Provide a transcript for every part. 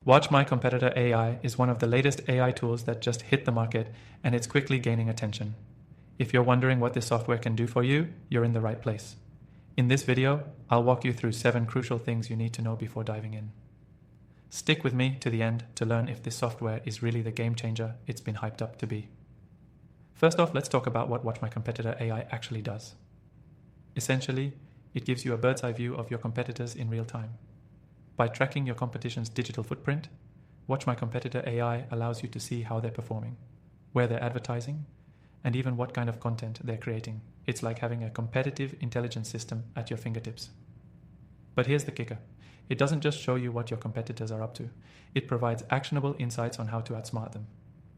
WatchMyCompetitor AI is one of the latest AI tools that just hit the market, and it's quickly gaining attention. If you're wondering what this software can do for you, you're in the right place. In this video, I'll walk you through 7 crucial things you need to know before diving in. Stick with me to the end to learn if this software is really the game changer it's been hyped up to be. First off, let's talk about what WatchMyCompetitor AI actually does. Essentially, it gives you a bird's eye view of your competitors in real time. By tracking your competition's digital footprint, WatchMyCompetitor AI allows you to see how they're performing, where they're advertising, and even what kind of content they're creating. It's like having a competitive intelligence system at your fingertips. But here's the kicker. It doesn't just show you what your competitors are up to. It provides actionable insights on how to outsmart them.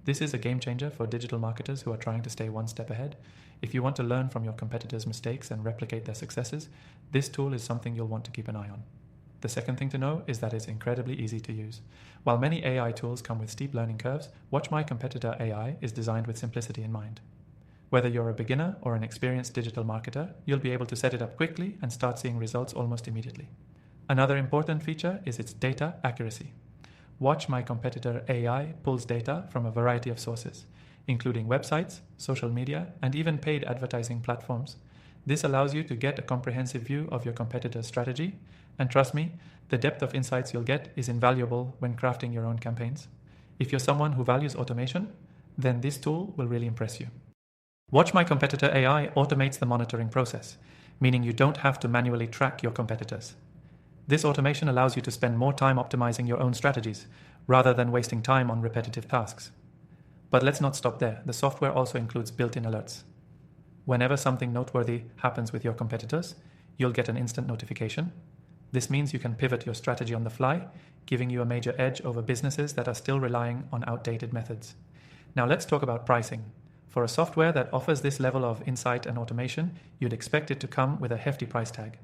This is a game changer for digital marketers who are trying to stay one step ahead. If you want to learn from your competitors' mistakes and replicate their successes, this tool is something you'll want to keep an eye on. The second thing to know is that it's incredibly easy to use. While many AI tools come with steep learning curves, WatchMyCompetitor AI is designed with simplicity in mind. Whether you're a beginner or an experienced digital marketer, you'll be able to set it up quickly and start seeing results almost immediately. Another important feature is its data accuracy. WatchMyCompetitor AI pulls data from a variety of sources, including websites, social media, and even paid advertising platforms. This allows you to get a comprehensive view of your competitor's strategy, and trust me, the depth of insights you'll get is invaluable when crafting your own campaigns. If you're someone who values automation, then this tool will really impress you. WatchMyCompetitor AI automates the monitoring process, meaning you don't have to manually track your competitors. This automation allows you to spend more time optimizing your own strategies, rather than wasting time on repetitive tasks. But let's not stop there. The software also includes built-in alerts. Whenever something noteworthy happens with your competitors, you'll get an instant notification. This means you can pivot your strategy on the fly, giving you a major edge over businesses that are still relying on outdated methods. Now let's talk about pricing. For a software that offers this level of insight and automation, you'd expect it to come with a hefty price tag.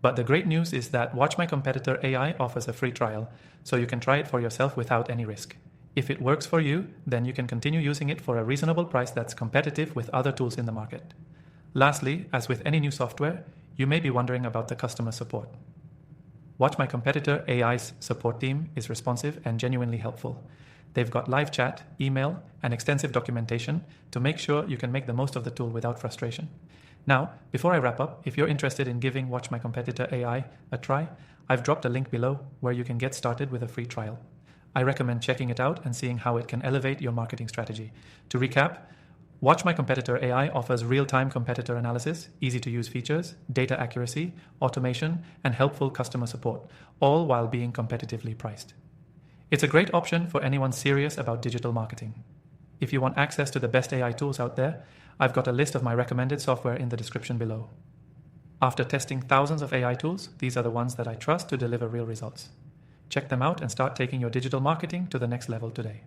But the great news is that WatchMyCompetitor AI offers a free trial, so you can try it for yourself without any risk. If it works for you, then you can continue using it for a reasonable price that's competitive with other tools in the market. Lastly, as with any new software, you may be wondering about the customer support. WatchMyCompetitor AI's support team is responsive and genuinely helpful. They've got live chat, email, and extensive documentation to make sure you can make the most of the tool without frustration. Now, before I wrap up, if you're interested in giving WatchMyCompetitor AI a try, I've dropped a link below where you can get started with a free trial. I recommend checking it out and seeing how it can elevate your marketing strategy. To recap, WatchMyCompetitor AI offers real-time competitor analysis, easy-to-use features, data accuracy, automation, and helpful customer support, all while being competitively priced. It's a great option for anyone serious about digital marketing. If you want access to the best AI tools out there, I've got a list of my recommended software in the description below. After testing thousands of AI tools, these are the ones that I trust to deliver real results. Check them out and start taking your digital marketing to the next level today.